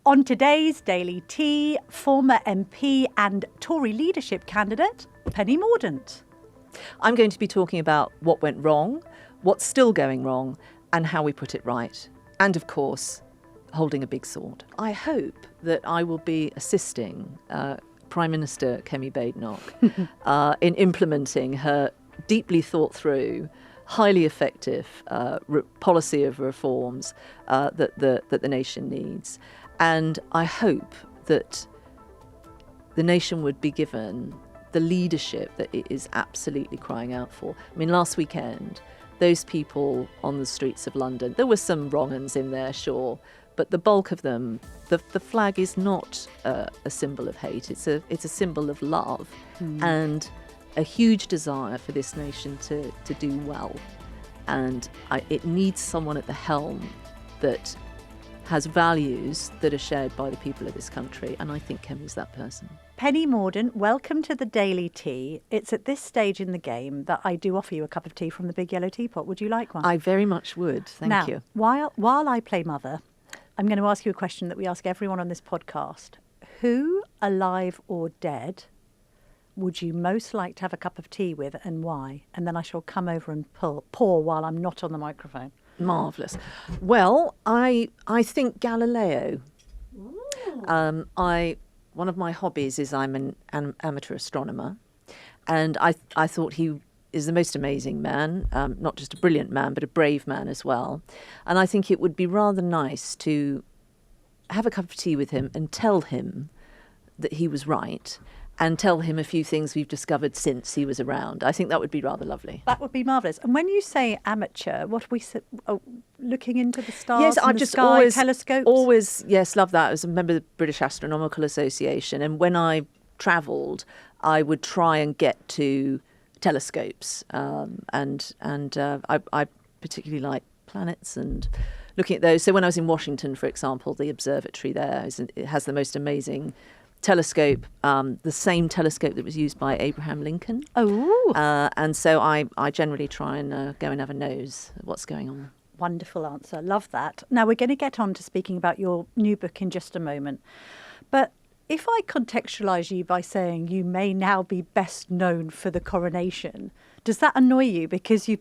On today's Daily Tea, former MP and Tory leadership candidate, Penny Mordaunt. I'm going to be talking about what went wrong, what's still going wrong, and how we put it right. And of course, holding a big sword. I hope that I will be assisting Prime Minister Kemi Badenoch in implementing her deeply thought through, highly effective policy of reforms that the nation needs. And I hope that the nation would be given the leadership that it is absolutely crying out for. I mean, last weekend, those people on the streets of London, there were some wrong uns in there, sure, but the bulk of them, the flag is not a symbol of hate. It's a symbol of love and a huge desire for this nation to do well. And it needs someone at the helm that has values that are shared by the people of this country, and I think Kemi's that person. Penny Mordaunt, welcome to the Daily Tea. It's at this stage in the game that I do offer you a cup of tea from the big yellow teapot. Would you like one? I very much would, thank you. Now, while I play mother, I'm going to ask you a question that we ask everyone on this podcast. Who, alive or dead, would you most like to have a cup of tea with, and why? And then I shall come over and pour while I'm not on the microphone. Marvellous. Well, I think Galileo. One of my hobbies is I'm an amateur astronomer, and I thought he is the most amazing man, not just a brilliant man, but a brave man as well. And I think it would be rather nice to have a cup of tea with him and tell him that he was right, and tell him a few things we've discovered since he was around. I think that would be rather lovely. That would be marvellous. And when you say amateur, what are we looking into the stars? Yes, I've just sky, telescopes? Always, yes, love that. I was a member of the British Astronomical Association, and when I travelled, I would try and get to telescopes, and I particularly like planets and looking at those. So when I was in Washington, for example, the observatory there it has the most amazing telescope, the same telescope that was used by Abraham Lincoln. Oh. And so I generally try and go and have a nose at what's going on. Wonderful answer. Love that. Now, we're going to get on to speaking about your new book in just a moment. But if I contextualise you by saying you may now be best known for the coronation, does that annoy you? Because you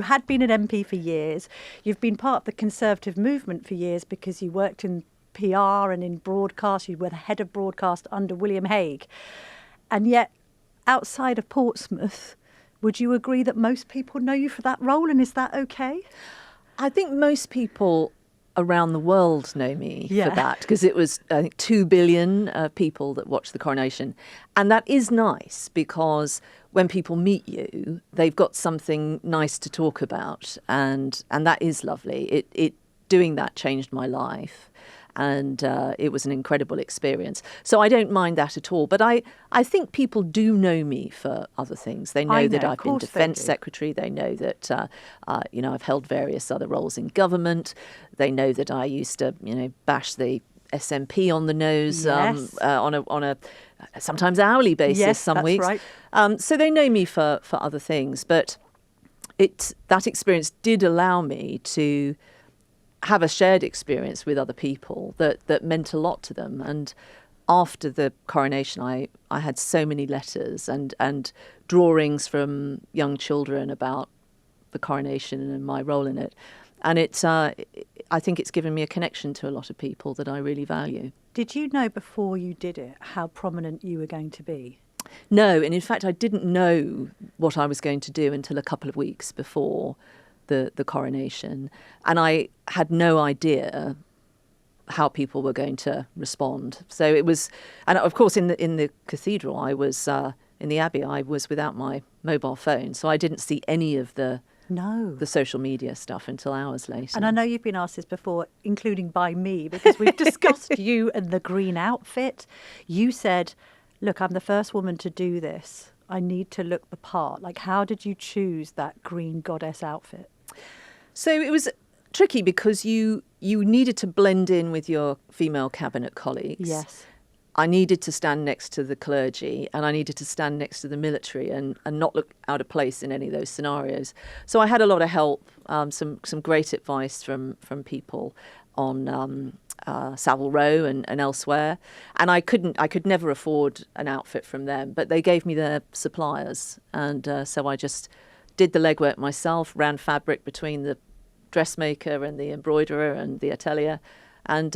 had been an MP for years. You've been part of the Conservative movement for years because you worked in PR and in broadcast. You were the head of broadcast under William Hague. And yet, outside of Portsmouth, would you agree that most people know you for that role? And is that okay? I think most people around the world know me for that, because it was, I think, 2 billion people that watched the coronation. And that is nice, because when people meet you, they've got something nice to talk about. And that is lovely. Doing that changed my life. And it was an incredible experience. So I don't mind that at all. But I think people do know me for other things. They know that I've been Defence Secretary. They know that, I've held various other roles in government. They know that I used to, bash the SNP on the nose on a sometimes hourly basis some weeks. Right. So they know me for other things. But that experience did allow me to have a shared experience with other people that meant a lot to them. And after the coronation, I had so many letters and drawings from young children about the coronation and my role in it. And I think it's given me a connection to a lot of people that I really value. Did you know before you did it how prominent you were going to be? No, and in fact, I didn't know what I was going to do until a couple of weeks before the coronation, and I had no idea how people were going to respond. So it was, and of course in the cathedral, I was in the abbey, I was without my mobile phone, so I didn't see any of the social media stuff until hours later. And I know you've been asked this before, including by me, because we've discussed you and the green outfit. You said, "Look, I'm the first woman to do this. I need to look the part." Like, how did you choose that green goddess outfit? So it was tricky because you needed to blend in with your female cabinet colleagues. Yes. I needed to stand next to the clergy, and I needed to stand next to the military and not look out of place in any of those scenarios. So I had a lot of help, some great advice from people on Savile Row and elsewhere, and I could never afford an outfit from them, but they gave me their suppliers, and so I just did the legwork myself, ran fabric between the dressmaker and the embroiderer and the atelier, and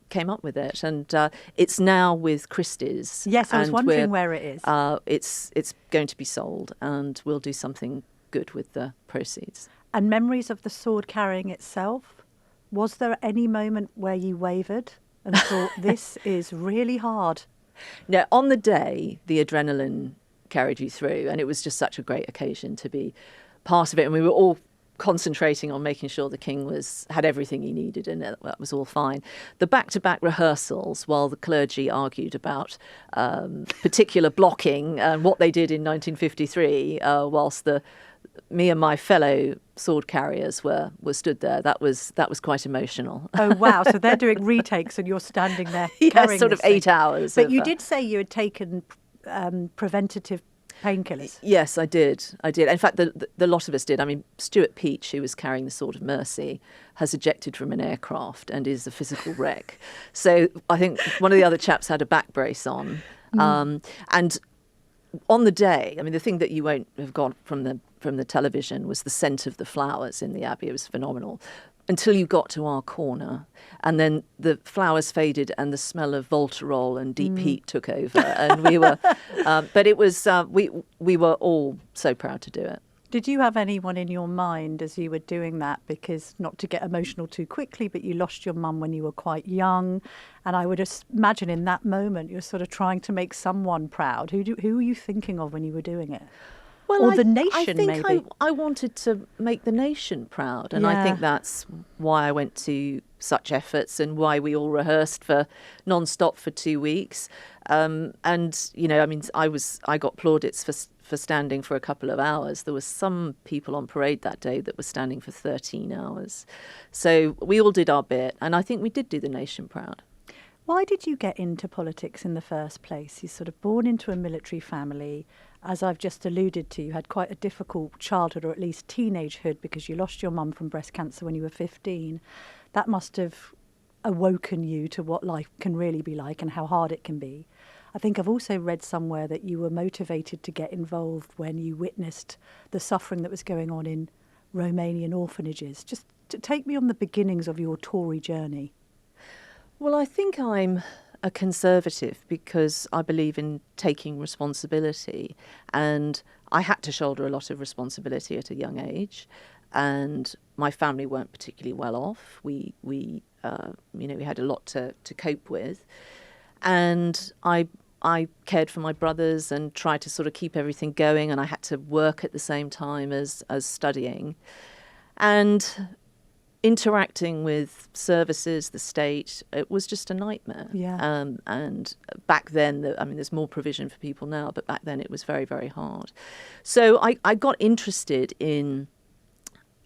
came up with it. And it's now with Christie's. Yes, I was wondering where it is. It's going to be sold, and we'll do something good with the proceeds. And memories of the sword carrying itself? Was there any moment where you wavered and thought, this is really hard? No, on the day, the adrenaline carried you through, and it was just such a great occasion to be part of it. And we were all concentrating on making sure the king had everything he needed, and that was all fine. The back-to-back rehearsals, while the clergy argued about particular blocking and what they did in 1953, whilst me and my fellow sword carriers were stood there. That was quite emotional. Oh wow! So they're doing retakes, and you're standing there yes, carrying sort of 8 hours. But you did say you had taken preventative painkillers. Yes, I did. In fact, the lot of us did. I mean, Stuart Peach, who was carrying the Sword of Mercy, has ejected from an aircraft and is a physical wreck. So I think one of the other chaps had a back brace on, and on the day, I mean, the thing that you won't have got from the television was the scent of the flowers in the Abbey. It was phenomenal until you got to our corner, and then the flowers faded and the smell of Voltarol and deep heat took over, and we were. But it was we were all so proud to do it. Did you have anyone in your mind as you were doing that? Because, not to get emotional too quickly, but you lost your mum when you were quite young. And I would just imagine in that moment you're sort of trying to make someone proud. Who were you thinking of when you were doing it? Well, or the nation, I think maybe? I wanted to make the nation proud. And Yeah. I think that's why I went to such efforts and why we all rehearsed for non-stop for 2 weeks. And, you know, I mean, I got plaudits for standing for a couple of hours. There were some people on parade that day that were standing for 13 hours. So we all did our bit, and I think we did do the nation proud. Why did you get into politics in the first place? You're sort of born into a military family. As I've just alluded to, you had quite a difficult childhood, or at least teenagehood, because you lost your mum from breast cancer when you were 15. That must have awoken you to what life can really be like and how hard it can be. I think I've also read somewhere that you were motivated to get involved when you witnessed the suffering that was going on in Romanian orphanages. Just to take me on the beginnings of your Tory journey. Well, I think I'm a conservative because I believe in taking responsibility, and I had to shoulder a lot of responsibility at a young age, and my family weren't particularly well off. We had a lot to cope with, and I cared for my brothers and tried to sort of keep everything going, and I had to work at the same time as studying. And interacting with services, the state, it was just a nightmare. Yeah. And back then, there's more provision for people now, but back then it was very, very hard. So I got interested in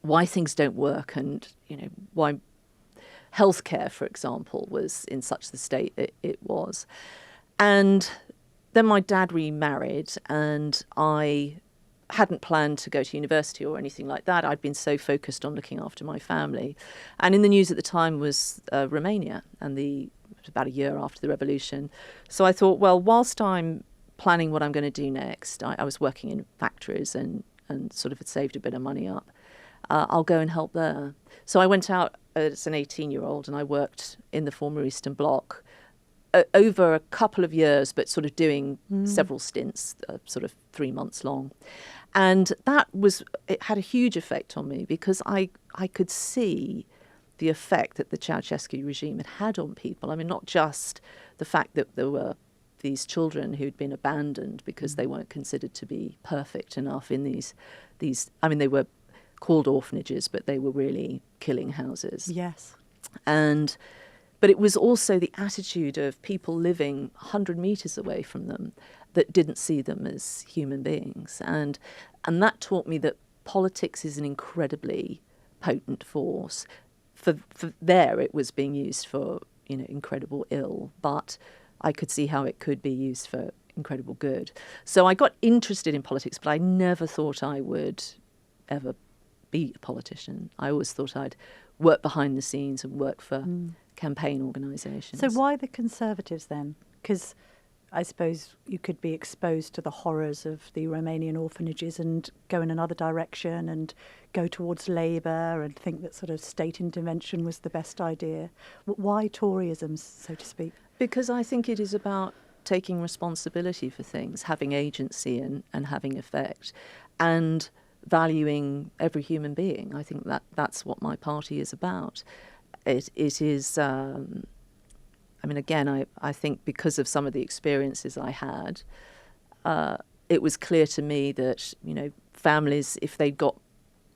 why things don't work, and, you know, why healthcare, for example, was in such the state it was. And then my dad remarried, and I hadn't planned to go to university or anything like that. I'd been so focused on looking after my family. And in the news at the time was Romania, and it was about a year after the revolution. So I thought, well, whilst I'm planning what I'm going to do next, I was working in factories and sort of had saved a bit of money up. I'll go and help there. So I went out as an 18-year-old and I worked in the former Eastern Bloc over a couple of years, but sort of doing several stints, sort of 3 months long. And it had a huge effect on me because I could see the effect that the Ceausescu regime had on people. I mean, not just the fact that there were these children who'd been abandoned because they weren't considered to be perfect enough in these, they were called orphanages, but they were really killing houses. Yes. But it was also the attitude of people living 100 metres away from them that didn't see them as human beings. And that taught me that politics is an incredibly potent force. For there, it was being used for, incredible ill, but I could see how it could be used for incredible good. So I got interested in politics, but I never thought I would ever be a politician. I always thought I'd work behind the scenes and work for campaign organisations. So why the Conservatives then? Because I suppose you could be exposed to the horrors of the Romanian orphanages and go in another direction and go towards Labour and think that sort of state intervention was the best idea. Why Toryism, so to speak? Because I think it is about taking responsibility for things, having agency and having effect, and valuing every human being. I think that's what my party is about. It is, again, I think because of some of the experiences I had, it was clear to me that, families, if they'd got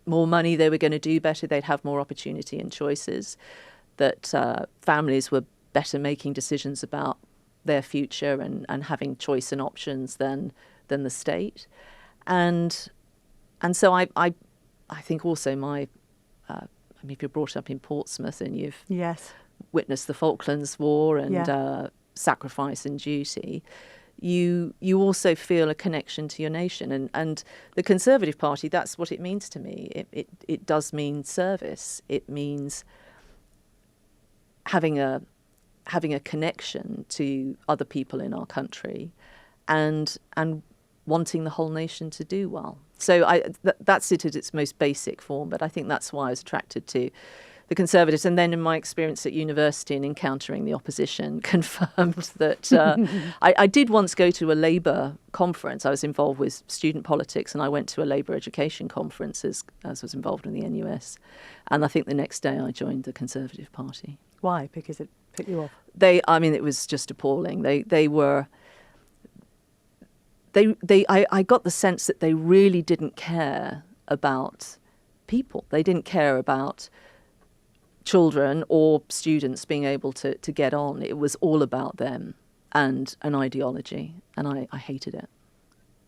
more money, they were going to do better, they'd have more opportunity and choices, that families were better making decisions about their future and having choice and options than the state. And so I think also if you're brought up in Portsmouth and you've witnessed the Falklands War and sacrifice and duty, you also feel a connection to your nation. And the Conservative Party, that's what it means to me. It does mean service. It means having a connection to other people in our country and wanting the whole nation to do well. So that's it at its most basic form, but I think that's why I was attracted to the Conservatives. And then in my experience at university and encountering the opposition confirmed that I did once go to a Labour conference. I was involved with student politics and I went to a Labour education conference as was involved in the NUS. And I think the next day I joined the Conservative Party. Why? Because it put you off? It was just appalling. I got the sense that they really didn't care about people. They didn't care about children or students being able to get on. It was all about them and an ideology, and I hated it.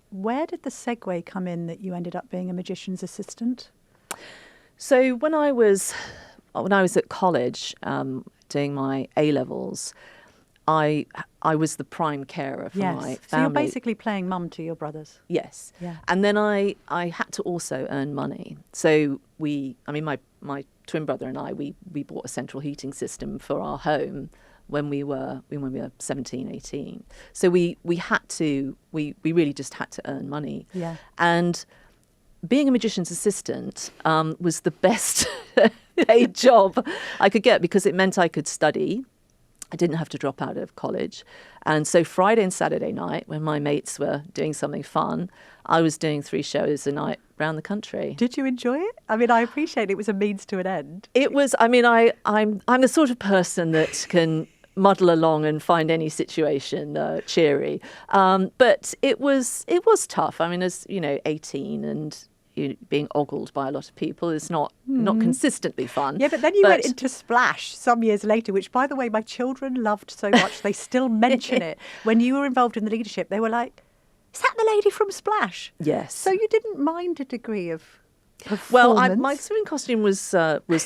Where did the segue come in that you ended up being a magician's assistant? So when I was at college doing my A-levels, I was the prime carer for my family. So you're basically playing mum to your brothers. Yes. Yeah. And then I had to also earn money. So my twin brother and I, we bought a central heating system for our home when we were 17, 18. So we really just had to earn money. Yeah. And being a magician's assistant was the best paid job I could get because it meant I could study. I didn't have to drop out of college. And so Friday and Saturday night, when my mates were doing something fun, I was doing 3 shows a night around the country. Did you enjoy it? I appreciate it was a means to an end. It was, I'm the sort of person that can muddle along and find any situation cheery. But it was tough. As 18 and being ogled by a lot of people is not consistently fun. Yeah, but then you went into Splash some years later, which, by the way, my children loved so much. They still mention it. When you were involved in the leadership, they were like, is that the lady from Splash? Yes. So you didn't mind a degree of performance? Well, my swimming costume was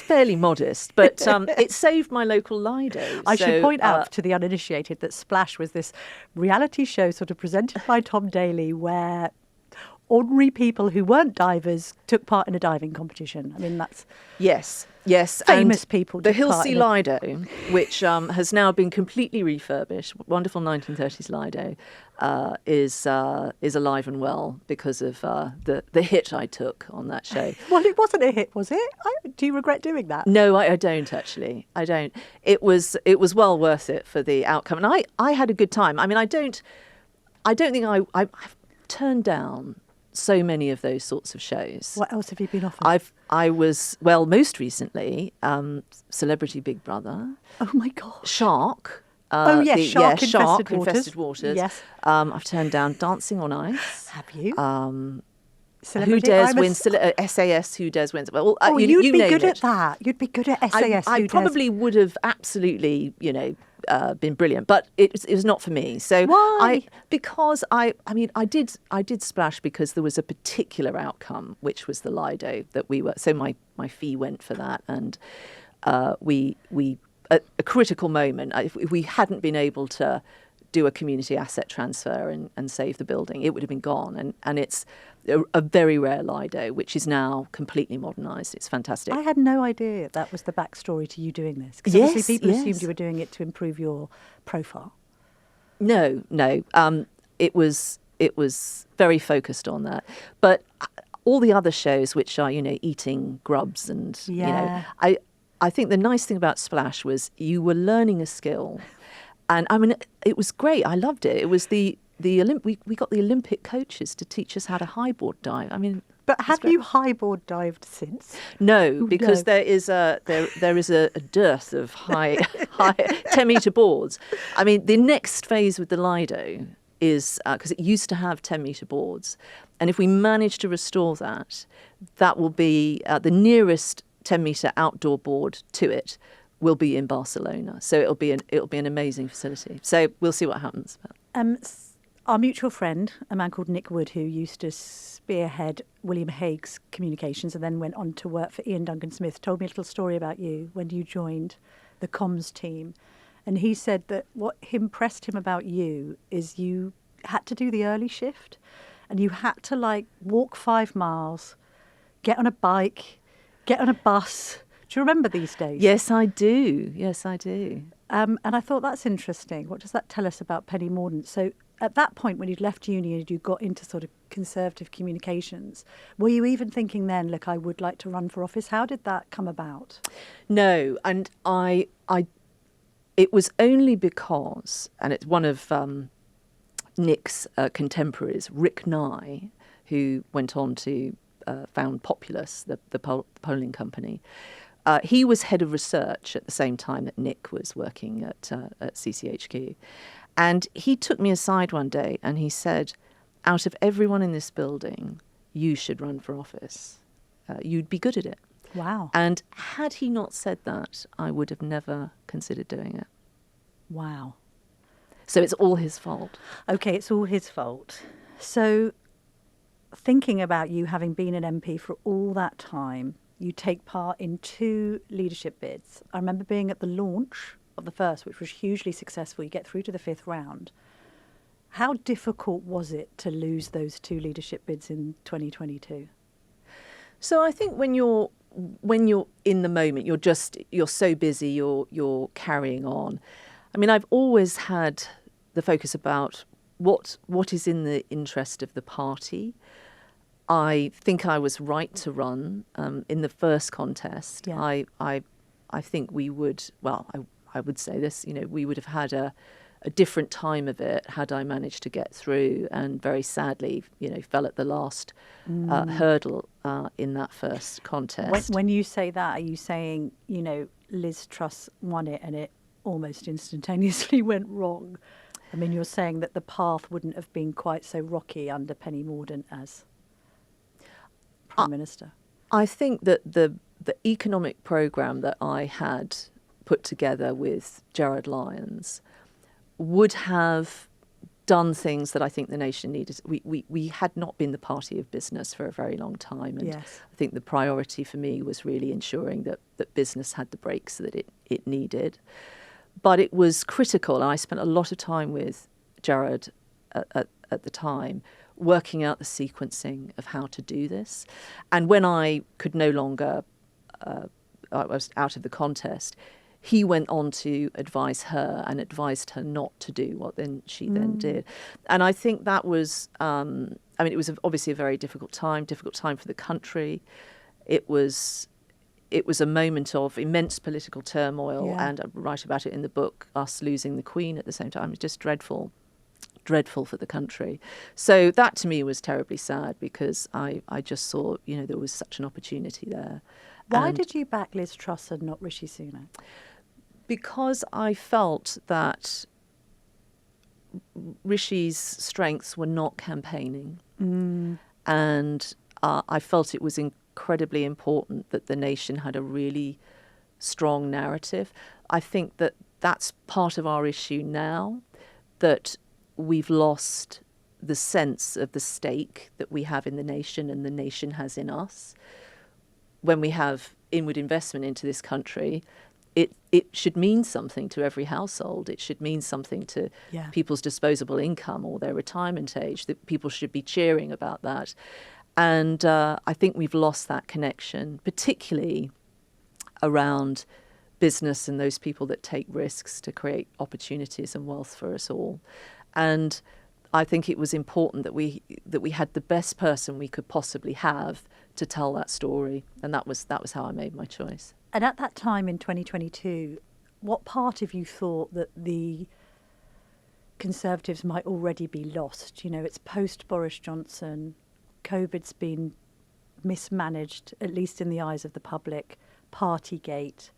fairly modest, but it saved my local Lido. I should point out to the uninitiated that Splash was this reality show sort of presented by Tom Daley where ordinary people who weren't divers took part in a diving competition. That's... Yes. Famous people. The Hilsea Lido, which has now been completely refurbished, wonderful 1930s Lido, is alive and well because of the hit I took on that show. Well, it wasn't a hit, was it? Do you regret doing that? No, I don't actually. I don't. It was well worth it for the outcome, and I had a good time. I don't think I've turned down so many of those sorts of shows. What else have you been offered? I was, most recently, Celebrity Big Brother. Oh my gosh. Shark. Shark-infested waters. Yes. I've turned down Dancing on Ice. Have you? Who Dares Win? SAS, Who Dares Win? Well, you'd be good at that. You'd be good at SAS. I probably would have absolutely, been brilliant, but it was not for me. So why? Because I did Splash because there was a particular outcome, which was the Lido that we were. So my fee went for that, and we at a critical moment, if we hadn't been able to do a community asset transfer and save the building. It would have been gone. And it's a very rare Lido, which is now completely modernised. It's fantastic. I had no idea that was the backstory to you doing this. Because Yes, obviously people yes. assumed you were doing it to improve your profile. No. It was very focused on that. But all the other shows, which are, eating grubs and, I think the nice thing about Splash was you were learning a skill. And I mean, it was great. I loved it. It was we got the Olympic coaches to teach us how to highboard dive. I mean, but have you highboard dived since? No, because there is a dearth of high 10-metre boards. I mean, the next phase with the Lido is because it used to have 10-metre boards, and if we manage to restore that, that will be the nearest 10-metre outdoor board to it will be in Barcelona. So it'll be an amazing facility. So we'll see what happens. Our mutual friend, a man called Nick Wood, who used to spearhead William Hague's communications and then went on to work for Ian Duncan Smith, told me a little story about you when you joined the comms team. And he said that what impressed him about you is you had to do the early shift and you had to walk 5 miles, get on a bike, get on a bus. Do you remember these days? Yes, I do. And I thought that's interesting. What does that tell us about Penny Mordaunt? So at that point, when you'd left uni and you got into sort of conservative communications, were you even thinking then, look, I would like to run for office? How did that come about? No, and it was only because, and it's one of Nick's contemporaries, Rick Nye, who went on to found Populous, the polling company. He was head of research at the same time that Nick was working at CCHQ. And he took me aside one day and he said, out of everyone in this building, you should run for office. You'd be good at it. Wow. And had he not said that, I would have never considered doing it. Wow. So it's all his fault. Okay, it's all his fault. So thinking about you having been an MP for all that time, you take part in 2 leadership bids. I remember being at the launch of the first, which was hugely successful. You get through to the 5th round. How difficult was it to lose those 2 leadership bids in 2022? So I think when you're in the moment, you're so busy, you're carrying on. I mean, I've always had the focus about what is in the interest of the party. I think I was right to run in the first contest. Yeah. I think we would. Well, I would say this. We would have had a different time of it had I managed to get through. And very sadly, fell at the last hurdle in that first contest. When you say that, are you saying Liz Truss won it and it almost instantaneously went wrong? I mean, you're saying that the path wouldn't have been quite so rocky under Penny Mordaunt as Prime Minister. I think that the economic programme that I had put together with Gerard Lyons would have done things that I think the nation needed. We had not been the party of business for a very long time. And yes. I think the priority for me was really ensuring that business had the brakes that it needed. But it was critical, and I spent a lot of time with Gerard at the time, working out the sequencing of how to do this. And when I could no longer, I was out of the contest, he went on to advise her and advised her not to do what she then did. And I think that was, it was obviously a very difficult time for the country. It was a moment of immense political turmoil, and I write about it in the book, us losing the Queen at the same time. It was just dreadful for the country. So that to me was terribly sad because I just saw, there was such an opportunity there. Why did you back Liz Truss and not Rishi Sunak? Because I felt that Rishi's strengths were not campaigning. And I felt it was incredibly important that the nation had a really strong narrative. I think that that's part of our issue now, that we've lost the sense of the stake that we have in the nation and the nation has in us. When we have inward investment into this country, it should mean something to every household. It should mean something to people's disposable income or their retirement age, that people should be cheering about that. And I think we've lost that connection, particularly around business and those people that take risks to create opportunities and wealth for us all. And I think it was important that we had the best person we could possibly have to tell that story, and that was how I made my choice. And at that time in 2022, what part of you thought that the Conservatives might already be lost? You know, it's post Boris Johnson, COVID's been mismanaged, at least in the eyes of the public, Partygate.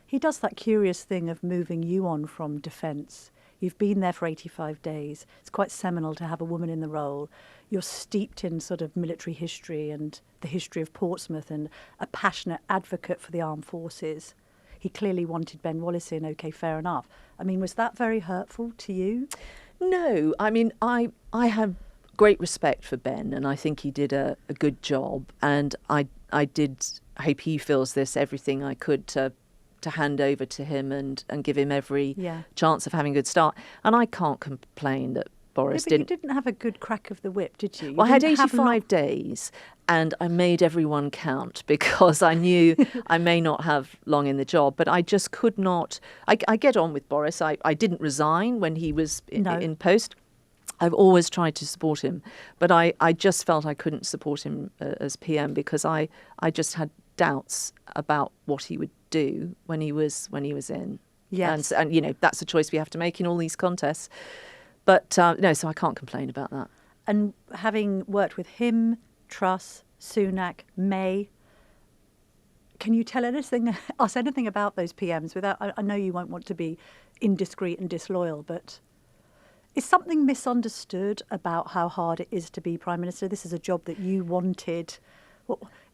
He does that curious thing of moving you on from defence. You've been there for 85 days. It's quite seminal to have a woman in the role. You're steeped in sort of military history and the history of Portsmouth and a passionate advocate for the armed forces. He clearly wanted Ben Wallace in, OK, fair enough. I mean, was that very hurtful to you? No, I mean, I have great respect for Ben, and I think he did a good job. And I hope he feels this, everything I could to hand over to him and give him every chance of having a good start. And I can't complain that Boris didn't. You didn't have a good crack of the whip, did you? Well, I had 85 days and I made everyone count because I knew I may not have long in the job, but I just could not. I get on with Boris. I didn't resign when he was in post. I've always tried to support him, but I just felt I couldn't support him as PM because I just had doubts about what he would do when he was in. Yes. And you know, that's a choice we have to make in all these contests. But no, so I can't complain about that. And having worked with him, Truss, Sunak, May, can you tell us anything about those PMs without, I know you won't want to be indiscreet and disloyal, but is something misunderstood about how hard it is to be Prime Minister? This is a job that you wanted.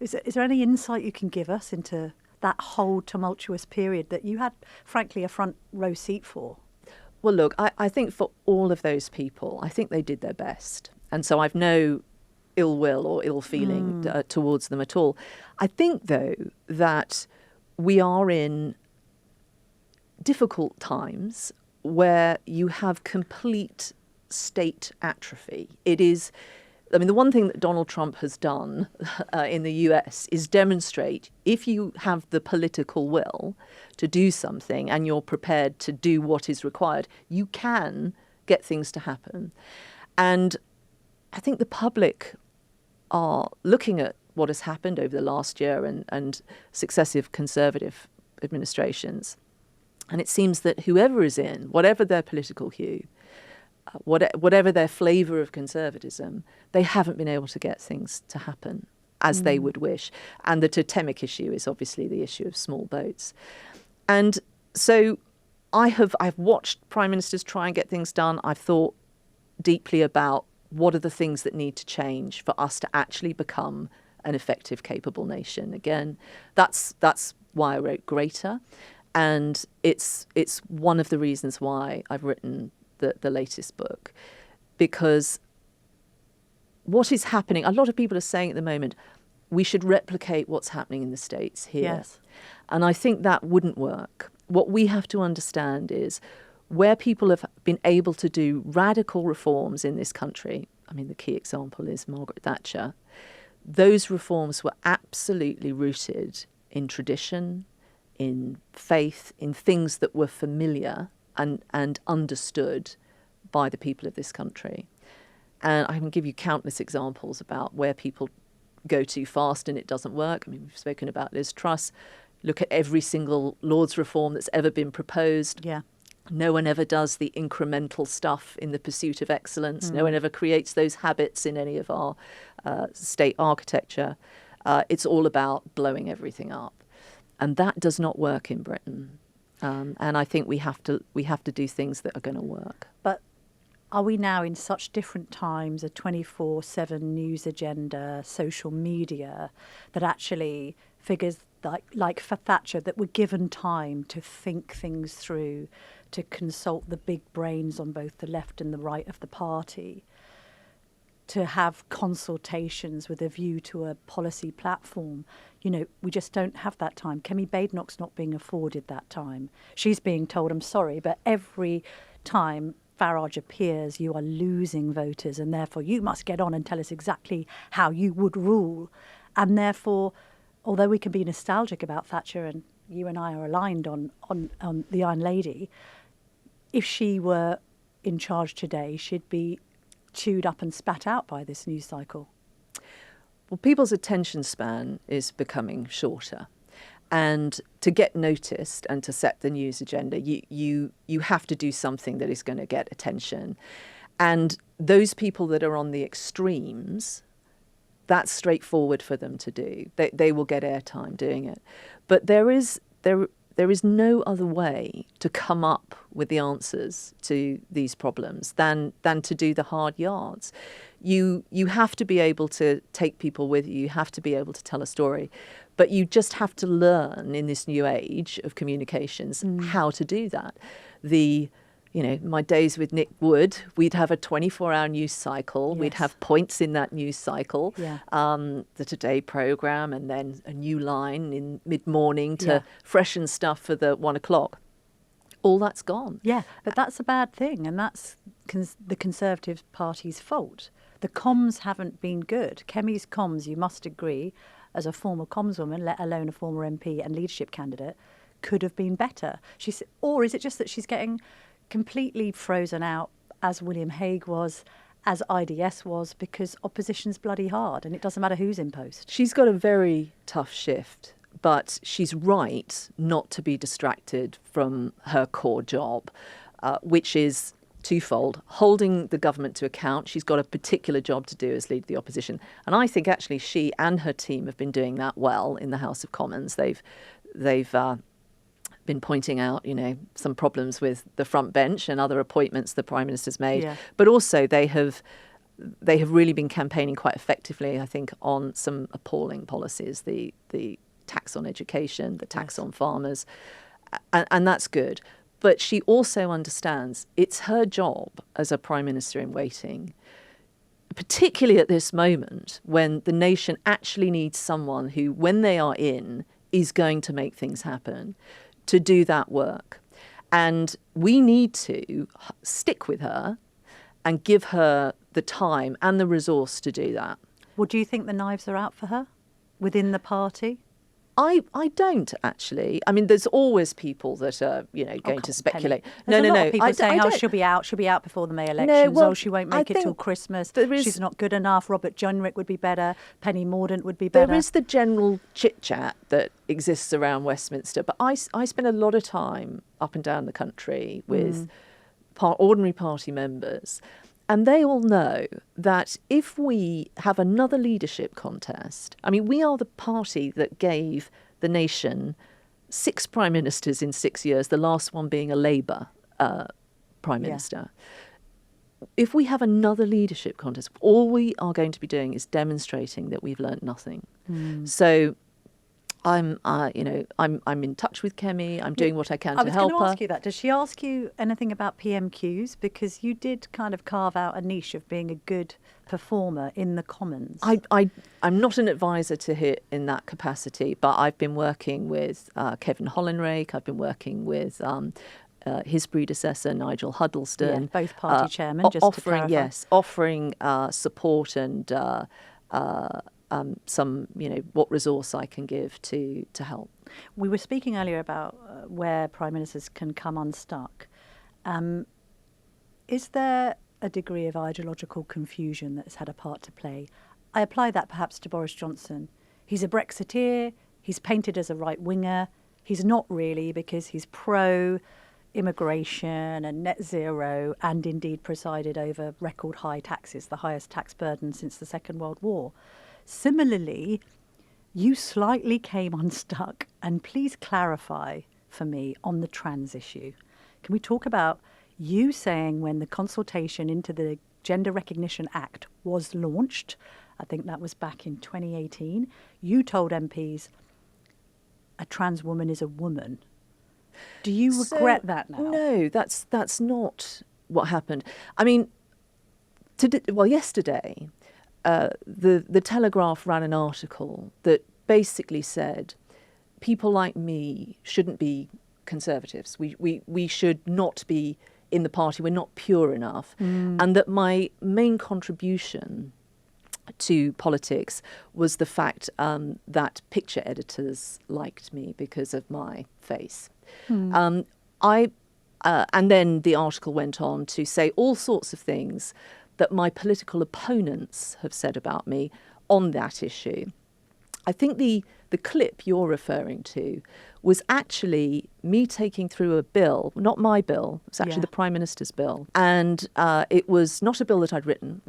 Is there any insight you can give us into that whole tumultuous period that you had, frankly, a front row seat for? Well, look, I think for all of those people, I think they did their best. And so I've no ill will or ill feeling towards them at all. I think, though, that we are in difficult times where you have complete state atrophy. It is, I mean, the one thing that Donald Trump has done in the US is demonstrate if you have the political will to do something and you're prepared to do what is required, you can get things to happen. And I think the public are looking at what has happened over the last year and successive Conservative administrations. And it seems that whoever is in, whatever their political hue, whatever their flavour of conservatism, they haven't been able to get things to happen as they would wish. And the totemic issue is obviously the issue of small boats. And so I've watched prime ministers try and get things done. I've thought deeply about what are the things that need to change for us to actually become an effective, capable nation. Again, that's why I wrote Greater. And it's one of the reasons why I've written the latest book, because what is happening, a lot of people are saying at the moment, we should replicate what's happening in the States here. Yes. And I think that wouldn't work. What we have to understand is where people have been able to do radical reforms in this country, I mean, the key example is Margaret Thatcher, those reforms were absolutely rooted in tradition, in faith, in things that were familiar and understood by the people of this country. And I can give you countless examples about where people go too fast and it doesn't work. I mean, we've spoken about Liz Truss. Look at every single Lord's reform that's ever been proposed. Yeah. No one ever does the incremental stuff in the pursuit of excellence. No one ever creates those habits in any of our state architecture. It's all about blowing everything up. And that does not work in Britain. And I think we have to do things that are going to work. But are we now in such different times, a 24/7 news agenda, social media, that actually figures like for Thatcher that were given time to think things through, to consult the big brains on both the left and the right of the party, to have consultations with a view to a policy platform. You know, we just don't have that time. Kemi Badenoch's not being afforded that time. She's being told, I'm sorry, but every time Farage appears, you are losing voters, and therefore you must get on and tell us exactly how you would rule. And therefore, although we can be nostalgic about Thatcher, and you and I are aligned on the Iron Lady, if she were in charge today, she'd be chewed up and spat out by this news cycle. Well, people's attention span is becoming shorter. And to get noticed and to set the news agenda, you have to do something that is going to get attention. And those people that are on the extremes, that's straightforward for them to do. They will get airtime doing it. But there is no other way to come up with the answers to these problems than to do the hard yards. You have to be able to take people with you. You have to be able to tell a story. But you just have to learn in this new age of communications how to do that. My days with Nick Wood, we'd have a 24-hour news cycle. Yes. We'd have points in that news cycle, the Today programme, and then a new line in mid-morning to freshen stuff for the 1 o'clock. All that's gone. Yeah, but that's a bad thing, and that's the Conservative Party's fault. The comms haven't been good. Kemi's comms, you must agree, as a former comms woman, let alone a former MP and leadership candidate, could have been better. Or is it just that she's getting completely frozen out, as William Hague was, as IDS was, because opposition's bloody hard and it doesn't matter who's in post? She's got a very tough shift, but she's right not to be distracted from her core job, which is twofold: holding the government to account. She's got a particular job to do as leader of the opposition. And I think actually she and her team have been doing that well in the House of Commons. They've been pointing out, some problems with the front bench and other appointments the Prime Minister's made. Yeah. But also they have really been campaigning quite effectively, I think, on some appalling policies, the tax on education, the tax on farmers, and that's good. But she also understands it's her job as a Prime Minister in waiting, particularly at this moment when the nation actually needs someone who, when they are in, is going to make things happen, to do that work. And we need to stick with her and give her the time and the resource to do that. Well, do you think the knives are out for her within the party? I don't, actually. I mean, there's always people that are, going to speculate. There's a lot of people saying, she'll be out before the May elections. She won't make it till Christmas. She's not good enough. Robert Jenrick would be better. Penny Mordaunt would be better. There is the general chit-chat that exists around Westminster, but I spend a lot of time up and down the country with ordinary party members, and they all know that if we have another leadership contest, I mean, we are the party that gave the nation 6 prime ministers in 6 years, the last one being a Labour prime minister. If we have another leadership contest, all we are going to be doing is demonstrating that we've learnt nothing. So I'm in touch with Kemi. I'm doing what I can to help her. I was going to ask you that. Does she ask you anything about PMQs? Because you did kind of carve out a niche of being a good performer in the Commons. I'm not an advisor to her in that capacity, but I've been working with Kevin Hollinrake. I've been working with his predecessor, Nigel Huddleston. Both party chairmen, just to clarify. Offering support and some, what resource I can give to help. We were speaking earlier about where Prime Ministers can come unstuck. Is there a degree of ideological confusion that's had a part to play? I apply that perhaps to Boris Johnson. He's a Brexiteer. He's painted as a right-winger. He's not really, because he's pro-immigration and net zero, and indeed presided over record high taxes, the highest tax burden since the Second World War. Similarly, you slightly came unstuck, and please clarify for me on the trans issue. Can we talk about you saying when the consultation into the Gender Recognition Act was launched, I think that was back in 2018, you told MPs a trans woman is a woman. Do you regret that now? No, that's not what happened. I mean, yesterday the Telegraph ran an article that basically said people like me shouldn't be Conservatives. We should not be in the party. We're not pure enough. And that my main contribution to politics was the fact that picture editors liked me because of my face. And then the article went on to say all sorts of things that my political opponents have said about me on that issue. I think the clip you're referring to was actually me taking through a bill, not my bill, it was actually the Prime Minister's bill. And it was not a bill that I'd written.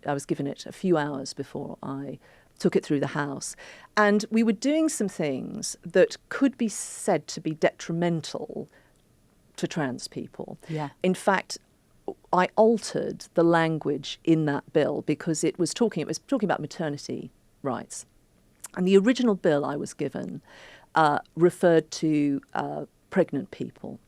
I was given it a few hours before I took it through the House. And we were doing some things that could be said to be detrimental to trans people. Yeah. In fact, I altered the language in that bill because it was talking about maternity rights. And the original bill I was given referred to pregnant people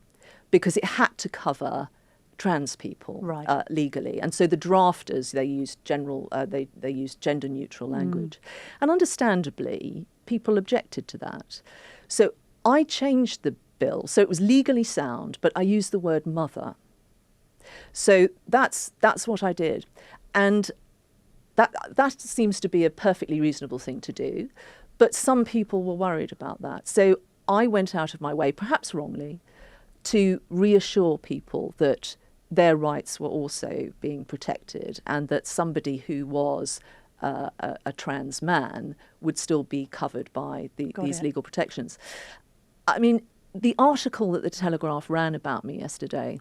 because it had to cover trans people legally. And so the drafters, they used they used gender neutral language. And understandably, people objected to that. So I changed the bill so it was legally sound, but I used the word mother. So that's what I did. And that seems to be a perfectly reasonable thing to do. But some people were worried about that. So I went out of my way, perhaps wrongly, to reassure people that their rights were also being protected and that somebody who was a trans man would still be covered by these legal protections. I mean, the article that the Telegraph ran about me yesterday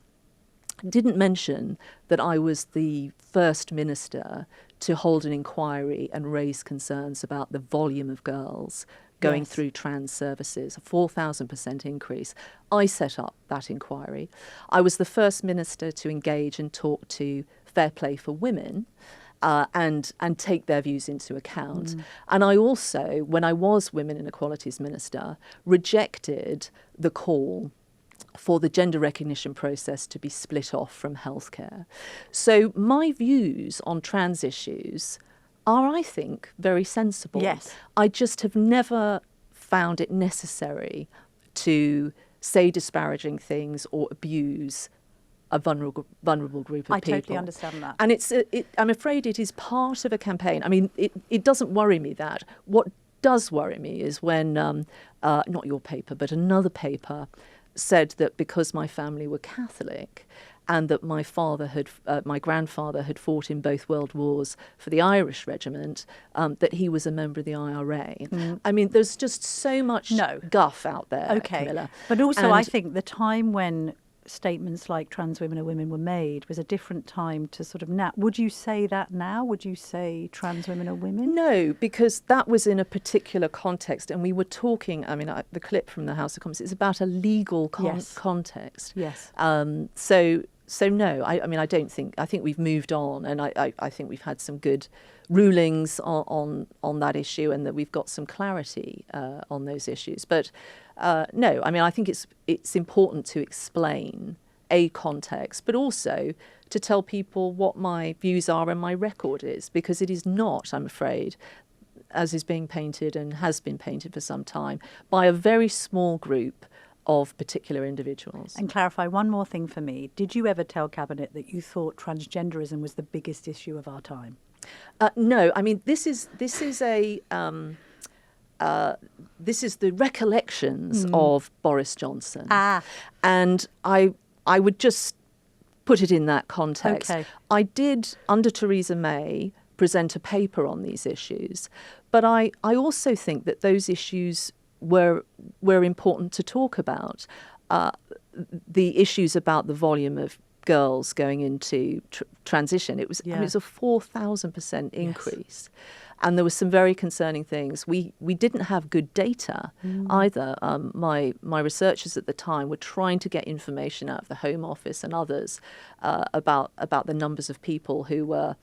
didn't mention that I was the first minister to hold an inquiry and raise concerns about the volume of girls going through trans services, a 4,000% increase. I set up that inquiry. I was the first minister to engage and talk to Fair Play for Women and take their views into account. And I also, when I was Women and Equalities Minister, rejected the call for the gender recognition process to be split off from healthcare. So my views on trans issues are, I think, very sensible. Yes. I just have never found it necessary to say disparaging things or abuse a vulnerable group of people. I totally understand that. And I'm afraid it is part of a campaign. I mean, it doesn't worry me that. What does worry me is when, not your paper, but another paper said that because my family were Catholic and that my grandfather had fought in both world wars for the Irish regiment, that he was a member of the IRA. I mean, there's just so much guff out there, Camilla. But also I think the time when statements like trans women are women were made was a different time to sort of now. Would you say that now? Would you say trans women are women? No, because that was in a particular context, and we were talking, I mean, the clip from the House of Commons is about a legal context. Yes. So no, I mean, I think we've moved on, and I think we've had some good rulings on that issue, and that we've got some clarity on those issues. But no, I mean, I think it's important to explain a context, but also to tell people what my views are and my record is, because it is not, I'm afraid, as is being painted and has been painted for some time, by a very small group of particular individuals. And clarify one more thing for me. Did you ever tell Cabinet that you thought transgenderism was the biggest issue of our time? No, I mean, this is the recollections of Boris Johnson. And I would just put it in that context. Okay. I did, under Theresa May, present a paper on these issues, but I also think that those issues were important to talk about. The issues about the volume of girls going into transition, it was a 4,000% increase. And there were some very concerning things. We didn't have good data either. My researchers at the time were trying to get information out of the Home Office and others about the numbers of people who were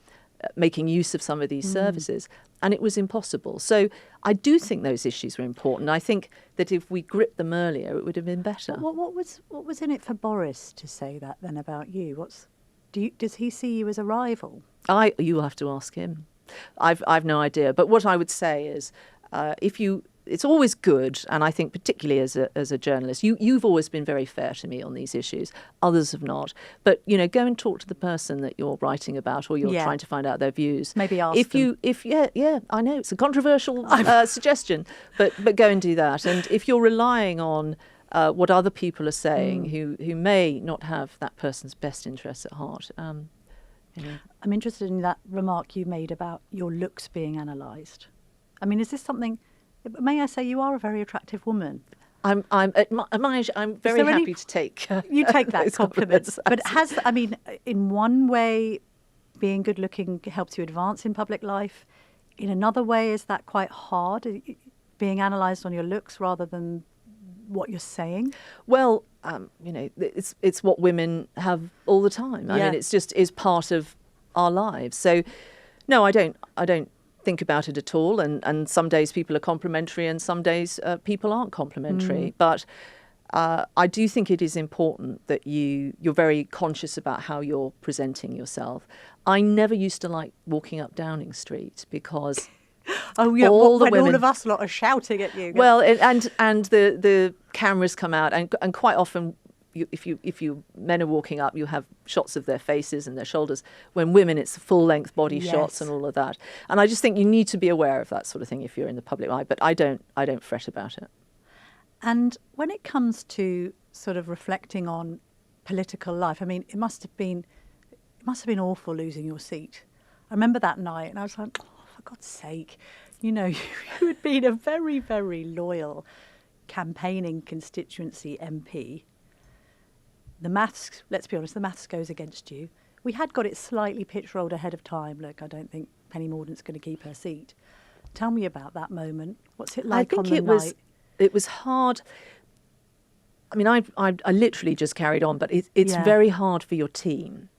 making use of some of these services, and it was impossible. So I do think those issues were important. I think that if we gripped them earlier, it would have been better. What was in it for Boris to say that then about you? Does he see you as a rival? You'll have to ask him. I've no idea. But what I would say is, it's always good, and I think particularly as a journalist, you've always been very fair to me on these issues. Others have not. But go and talk to the person that you're writing about, or you're trying to find out their views. Maybe ask them. I know it's a controversial suggestion, but go and do that. And if you're relying on what other people are saying, who may not have that person's best interests at heart. I'm interested in that remark you made about your looks being analysed. I mean, is this something? May I say you are a very attractive woman? At my age, I'm very happy to take. You take that compliment. But in one way, being good looking helps you advance in public life. In another way, is that quite hard? Being analysed on your looks rather than what you're saying? Well, it's what women have all the time. I mean, it's just is part of our lives. So, no, I don't think about it at all. And some days people are complimentary, and some days people aren't complimentary. But I do think it is important that you're very conscious about how you're presenting yourself. I never used to like walking up Downing Street because. Oh yeah, all of us lot are shouting at you. Well, and the cameras come out, and quite often, if you men are walking up, you have shots of their faces and their shoulders. When women, it's full length body shots and all of that. And I just think you need to be aware of that sort of thing if you're in the public eye. But I don't fret about it. And when it comes to sort of reflecting on political life, I mean, it must have been awful losing your seat. I remember that night, and I was like, for God's sake, you had been a very, very loyal campaigning constituency MP. Let's be honest, the maths goes against you. We had got it slightly pitch rolled ahead of time. Look, I don't think Penny Mordaunt's going to keep her seat. Tell me about that moment. What's it like on the night? It was hard. I mean, I literally just carried on, but it's very hard for your team.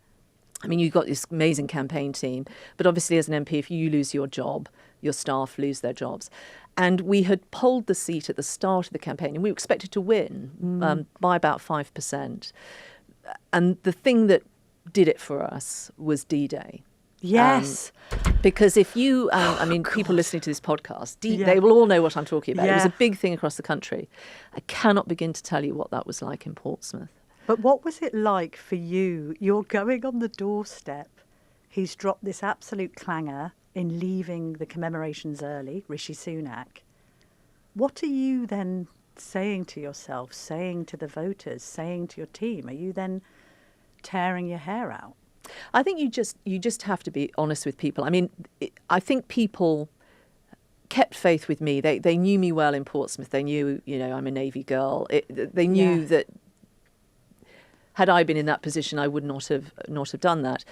I mean, you've got this amazing campaign team, but obviously as an MP, if you lose your job, your staff lose their jobs. And we had polled the seat at the start of the campaign, and we were expected to win by about 5%. And the thing that did it for us was D-Day. Yes. Because if you, people listening to this podcast, they will all know what I'm talking about. It was a big thing across the country. I cannot begin to tell you what that was like in Portsmouth. But what was it like for you? You're going on the doorstep. He's dropped this absolute clanger in leaving the commemorations early, Rishi Sunak. What are you then saying to yourself, saying to the voters, saying to your team? Are you then tearing your hair out? I think you just have to be honest with people. I mean, I think people kept faith with me. They knew me well in Portsmouth. They knew, I'm a Navy girl. They knew that had I been in that position, I would not have done that.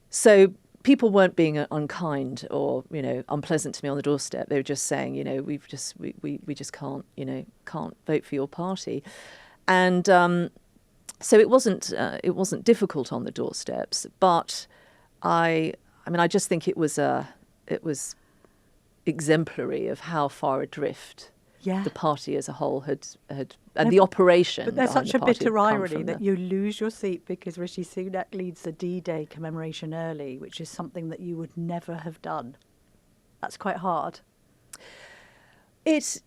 So people weren't being unkind or unpleasant to me on the doorstep. They were just saying, we just can't vote for your party, and so it wasn't difficult on the doorsteps. But I just think it was exemplary of how far adrift the party as a whole had and the operation. But there's such a bitter irony that you lose your seat because Rishi Sunak leads the D-Day commemoration early, which is something that you would never have done. That's quite hard. It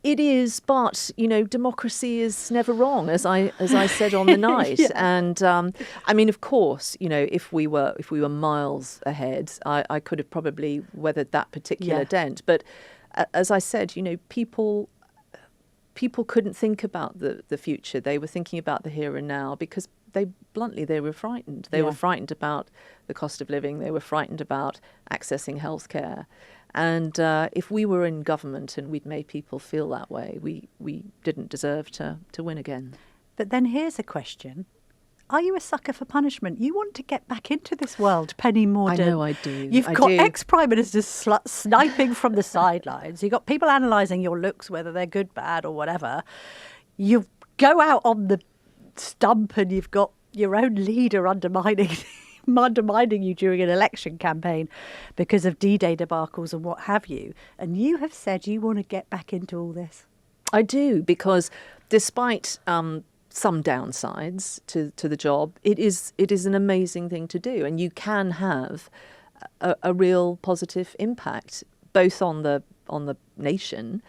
is, but democracy is never wrong, as I said on the night. And of course, if we were miles ahead, I could have probably weathered that particular dent. But as I said, people couldn't think about the future. They were thinking about the here and now because they were frightened. They were frightened about the cost of living. They were frightened about accessing healthcare. And if we were in government and we'd made people feel that way, we didn't deserve to win again. But then here's a question. Are you a sucker for punishment? You want to get back into this world, Penny Mordaunt. I know I do. You've got ex-prime ministers sniping from the sidelines. You've got people analysing your looks, whether they're good, bad or whatever. You go out on the stump and you've got your own leader undermining you during an election campaign because of D-Day debacles and what have you. And you have said you want to get back into all this. I do, because despite some downsides to the job, it is an amazing thing to do, and you can have a real positive impact, both on the nation,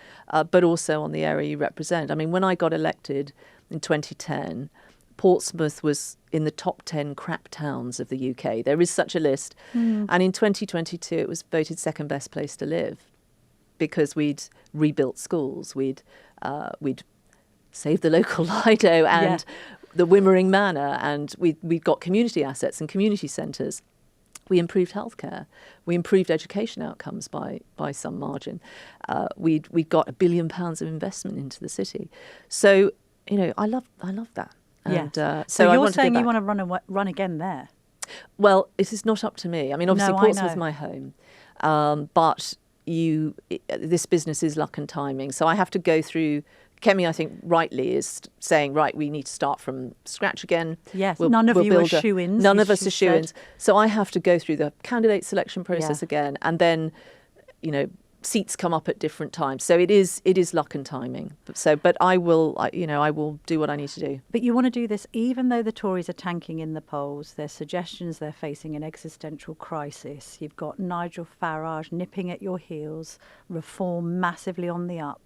but also on the area you represent. I mean, when I got elected in 2010, Portsmouth was in the top 10 crap towns of the UK. There is such a list. And in 2022, it was voted second best place to live because we'd rebuilt schools, we'd saved the local Lido and the Wimmering Manor, and we'd got community assets and community centres. We improved healthcare. We improved education outcomes by some margin. We'd got £1 billion of investment into the city. So, I love that. And, so you're saying you want to run again there? Well, it is not up to me. I mean, obviously, Portsmouth is my home, but this business is luck and timing. So I have to go through. Kemi, I think, rightly is saying, right, we need to start from scratch again. Yes, none of you are shoo-ins. None of us are shoo-ins. So I have to go through the candidate selection process again, and then, seats come up at different times. So it is luck and timing. But I will do what I need to do. But you want to do this even though the Tories are tanking in the polls. Their suggestions, they're facing an existential crisis. You've got Nigel Farage nipping at your heels, reform massively on the up.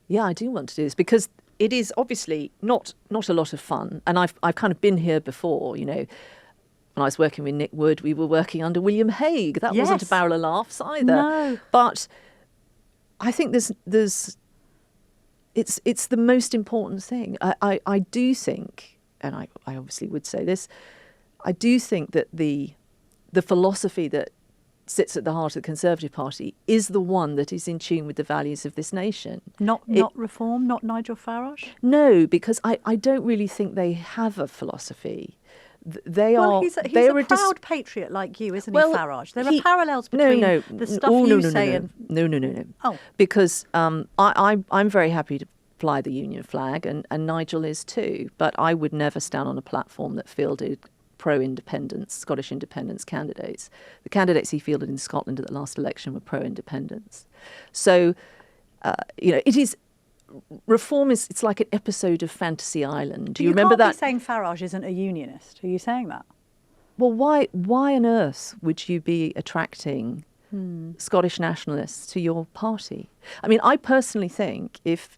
Yeah, I do want to do this because it is obviously not a lot of fun. And I've kind of been here before, When I was working with Nick Wood, we were working under William Hague. That wasn't a barrel of laughs either. No. But I think it's the most important thing. I do think, and I obviously would say this, I do think that the philosophy that sits at the heart of the Conservative Party is the one that is in tune with the values of this nation. Not reform, not Nigel Farage? No, because I don't really think they have a philosophy. He's a proud patriot like you, isn't he, Farage? There are parallels between the stuff you say and... No. Oh. Because I'm very happy to fly the Union flag, and Nigel is too, but I would never stand on a platform that fielded pro-independence, Scottish independence candidates. The candidates he fielded in Scotland at the last election were pro-independence. So, it is... Reform it's like an episode of Fantasy Island. Do you remember that? You can't be saying Farage isn't a unionist. Are you saying that? Well, why on earth would you be attracting Scottish nationalists to your party? I mean, I personally think if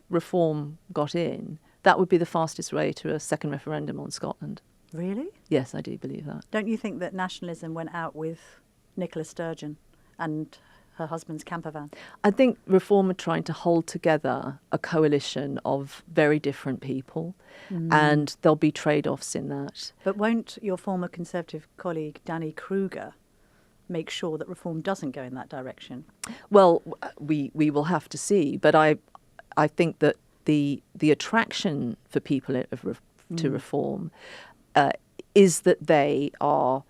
Reform got in, that would be the fastest way to a second referendum on Scotland. Really? Yes, I do believe that. Don't you think that nationalism went out with Nicola Sturgeon and her husband's camper van? I think Reform are trying to hold together a coalition of very different people, and there'll be trade-offs in that. But won't your former Conservative colleague Danny Kruger make sure that Reform doesn't go in that direction? Well, we will have to see, but I think that the attraction for people to Reform is that they are,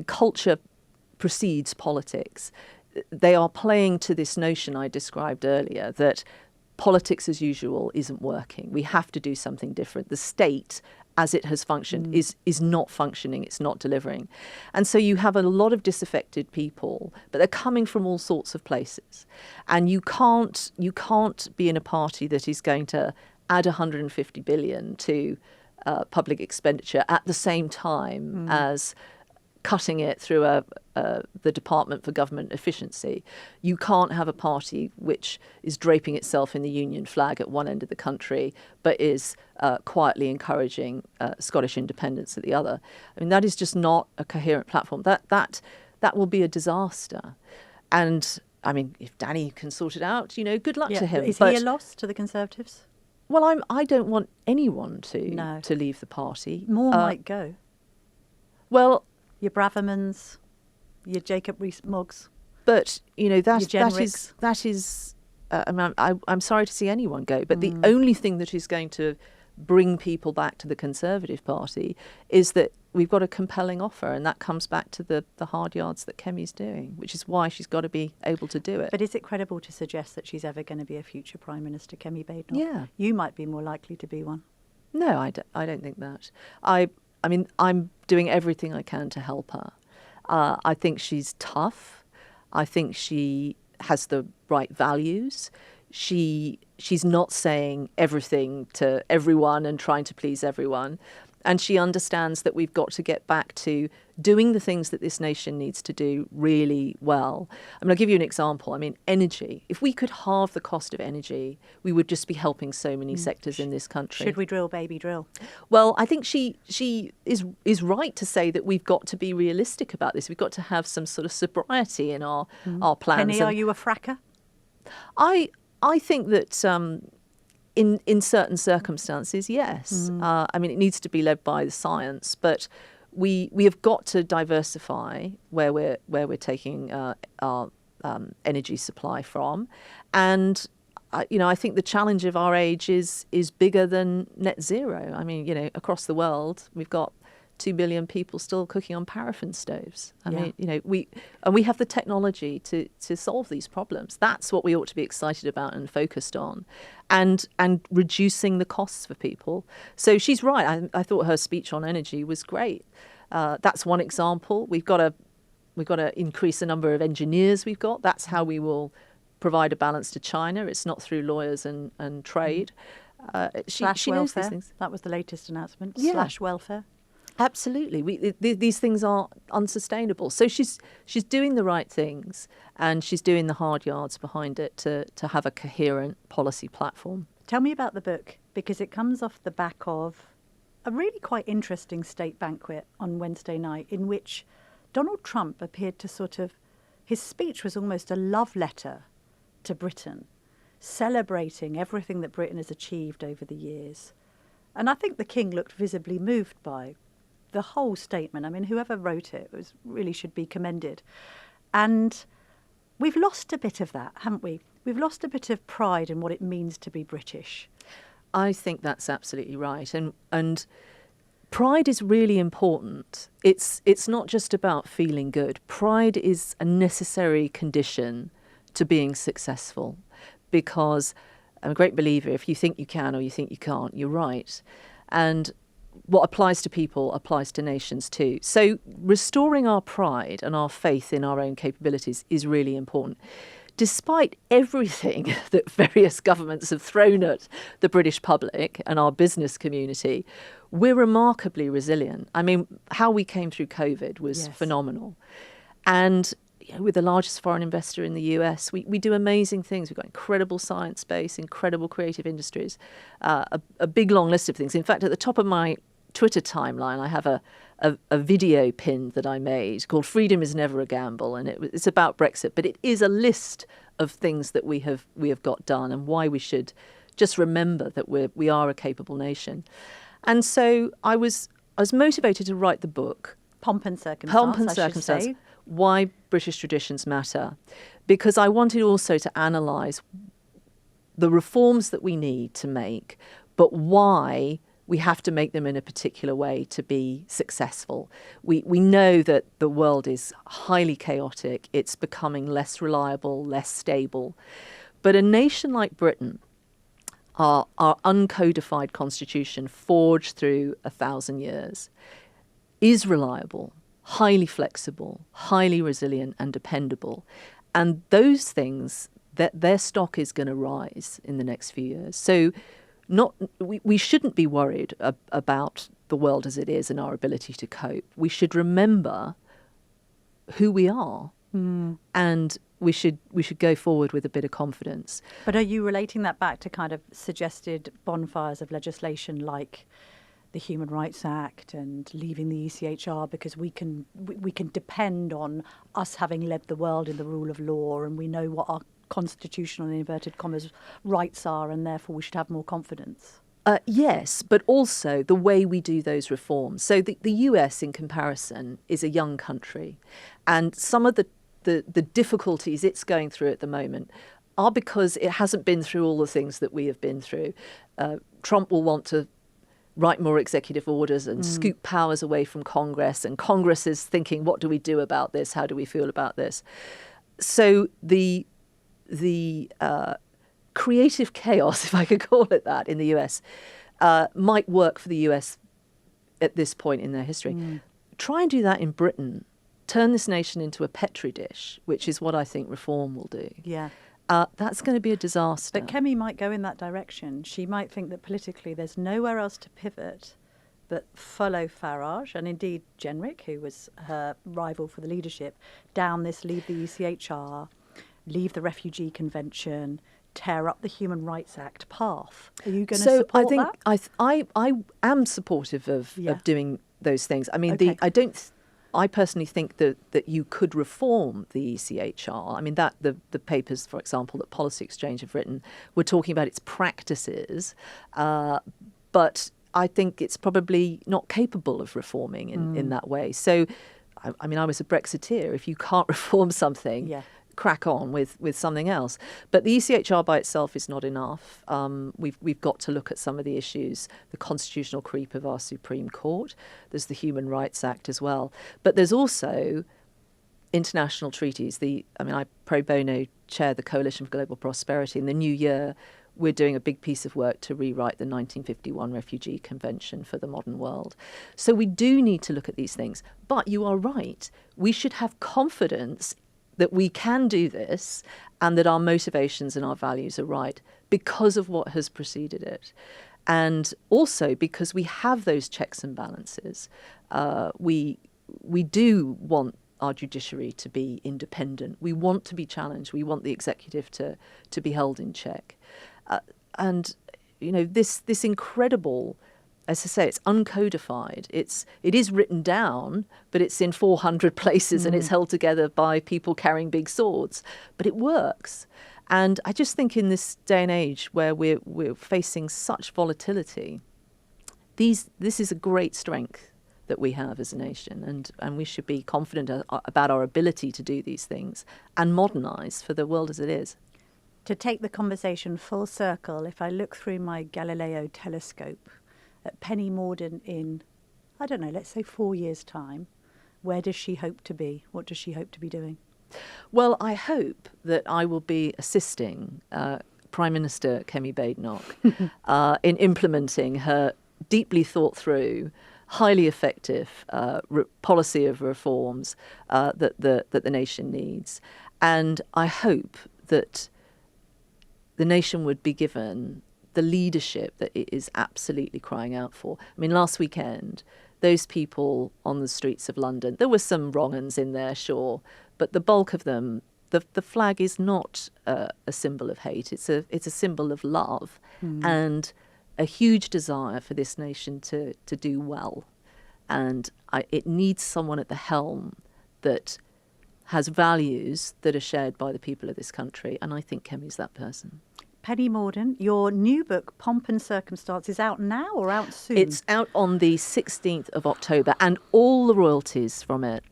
culture precedes politics. They are playing to this notion I described earlier that politics as usual isn't working. We have to do something different. The state, as it has functioned, is not functioning. It's not delivering. And so you have a lot of disaffected people, but they're coming from all sorts of places. And you can't be in a party that is going to add 150 billion to public expenditure at the same time as cutting it through the Department for Government Efficiency. You can't have a party which is draping itself in the Union flag at one end of the country, but is quietly encouraging Scottish independence at the other. That is just not a coherent platform. That will be a disaster. And if Danny can sort it out, good luck to him. Is he a loss to the Conservatives? Well, I don't want anyone to leave the party. More might go. Well, your Bravermans, your Jacob Rees-Moggs. But that is. I'm sorry to see anyone go, but the only thing that is going to bring people back to the Conservative Party is that we've got a compelling offer, and that comes back to the hard yards that Kemi's doing, which is why she's got to be able to do it. But is it credible to suggest that she's ever going to be a future Prime Minister, Kemi Badenoch? Yeah. You might be more likely to be one. No, I don't think that. I'm doing everything I can to help her. I think she's tough. I think she has the right values. She's not saying everything to everyone and trying to please everyone. And she understands that we've got to get back to doing the things that this nation needs to do really well. I mean, I'll give you an example. I mean, energy. If we could halve the cost of energy, we would just be helping so many sectors in this country. Should we drill, baby, drill? Well, I think she is right to say that we've got to be realistic about this. We've got to have some sort of sobriety in our plans. Penny, are you a fracker? I think that in certain circumstances, yes. I mean, it needs to be led by the science, but we have got to diversify where we're taking our energy supply from, and I think the challenge of our age is bigger than net zero. I mean, across the world, we've got 2 billion people still cooking on paraffin stoves. I mean, we have the technology to solve these problems. That's what we ought to be excited about and focused on, and reducing the costs for people. So she's right. I thought her speech on energy was great. That's one example. We've got to increase the number of engineers we've got. That's how we will provide a balance to China. It's not through lawyers and trade. She knows these things. That was the latest announcement. Yeah. /welfare. Absolutely. These things are unsustainable. So she's doing the right things, and she's doing the hard yards behind it to have a coherent policy platform. Tell me about the book, because it comes off the back of a really quite interesting state banquet on Wednesday night, in which Donald Trump appeared to his speech was almost a love letter to Britain, celebrating everything that Britain has achieved over the years. And I think the King looked visibly moved by the whole statement. I mean, whoever wrote it really should be commended. And we've lost a bit of that, haven't we? We've lost a bit of pride in what it means to be British. I think that's absolutely right. And pride is really important. It's not just about feeling good. Pride is a necessary condition to being successful, because I'm a great believer, if you think you can or you think you can't, you're right. And what applies to people applies to nations too. So restoring our pride and our faith in our own capabilities is really important. Despite everything that various governments have thrown at the British public and our business community, we're remarkably resilient. I mean, how we came through COVID was phenomenal. And we're the largest foreign investor in the US. We do amazing things. We've got incredible science base, incredible creative industries, a big long list of things. In fact, at the top of my Twitter timeline, I have a video pin that I made called "Freedom is Never a Gamble," and it's about Brexit, but it is a list of things that we have got done and why we should just remember that we are a capable nation. And so I was motivated to write the book. Pomp and circumstance. Why British traditions matter, because I wanted also to analyse the reforms that we need to make, but why we have to make them in a particular way to be successful. We know that the world is highly chaotic. It's becoming less reliable, less stable. But a nation like Britain, our uncodified constitution forged through 1,000 years, is reliable, highly flexible, highly resilient and dependable. And those things, their stock is going to rise in the next few years. So we shouldn't be worried about the world as it is and our ability to cope. We should remember who we are, and we should go forward with a bit of confidence. But are you relating that back to kind of suggested bonfires of legislation like the Human Rights Act and leaving the ECHR, because we can depend on us having led the world in the rule of law, and we know what our constitutional, in inverted commas, rights are, and therefore we should have more confidence? Yes, but also the way we do those reforms. So the US, in comparison, is a young country, and some of the difficulties it's going through at the moment are because it hasn't been through all the things that we have been through. Trump will want to write more executive orders and scoop powers away from Congress, and Congress is thinking, what do we do about this? How do we feel about this? So the creative chaos, if I could call it that, in the US might work for the US at this point in their history. Try and do that in Britain. Turn this nation into a petri dish, which is what I think reform will do. Yeah. That's going to be a disaster. But Kemi might go in that direction. She might think that politically there's nowhere else to pivot but follow Farage and indeed Jenrick, who was her rival for the leadership, down this leave the ECHR, leave the Refugee Convention, tear up the Human Rights Act path? Are you going to support that? I am supportive of doing those things. I mean, I personally think that you could reform the ECHR. I mean, the papers, for example, that Policy Exchange have written were talking about its practices, but I think it's probably not capable of reforming in that way. So, I mean, I was a Brexiteer. If you can't reform something, crack on with something else. But the ECHR by itself is not enough. We've got to look at some of the issues, the constitutional creep of our Supreme Court. There's the Human Rights Act as well. But there's also international treaties. I pro bono chair the Coalition for Global Prosperity. In the new year, we're doing a big piece of work to rewrite the 1951 Refugee Convention for the modern world. So we do need to look at these things. But you are right. We should have confidence that we can do this and that our motivations and our values are right because of what has preceded it. And also because we have those checks and balances. We do want our judiciary to be independent. We want to be challenged. We want the executive to be held in check. And, you know, this incredible, as I say, it's uncodified. It is written down, but it's in 400 places and it's held together by people carrying big swords. But it works. And I just think in this day and age where we're facing such volatility, this is a great strength that we have as a nation. And we should be confident about our ability to do these things and modernise for the world as it is. To take the conversation full circle, if I look through my Galileo telescope at Penny Mordaunt in, I don't know, let's say 4 years' time, where does she hope to be? What does she hope to be doing? Well, I hope that I will be assisting Prime Minister Kemi Badenoch in implementing her deeply thought through, highly effective policy of reforms that the nation needs. And I hope that the nation would be given the leadership that it is absolutely crying out for. I mean, last weekend, those people on the streets of London, there were some wrong uns in there, sure, but the bulk of them, the flag is not a symbol of hate. It's a symbol of love and a huge desire for this nation to do well. And it needs someone at the helm that has values that are shared by the people of this country. And I think Kemi's that person. Penny Mordaunt, your new book, Pomp and Circumstance, is out now or out soon? It's out on the 16th of October, and all the royalties from it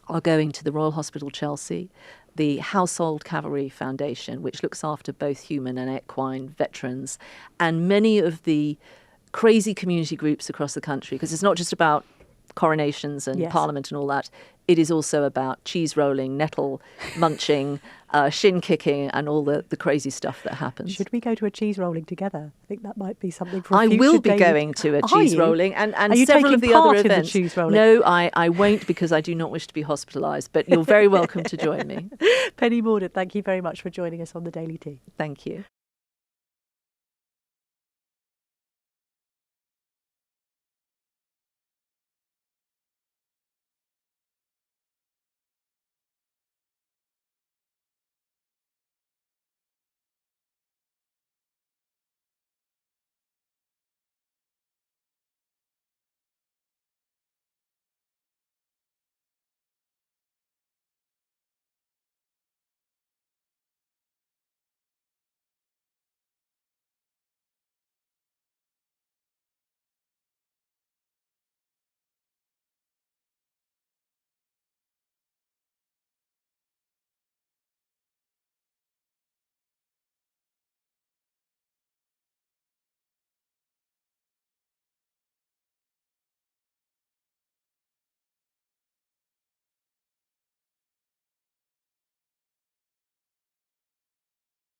are going to the Royal Hospital Chelsea, the Household Cavalry Foundation, which looks after both human and equine veterans, and many of the crazy community groups across the country, because it's not just about coronations and Parliament and all that. It is also about cheese rolling, nettle munching, shin kicking, and all the crazy stuff that happens. Should we go to a cheese rolling together? I think that might be something for a I future will be day. going to a cheese rolling and several of the other events. The cheese rolling? No, I won't, because I do not wish to be hospitalised, but you're very welcome to join me. Penny Mordaunt, thank you very much for joining us on the Daily Tea. Thank you.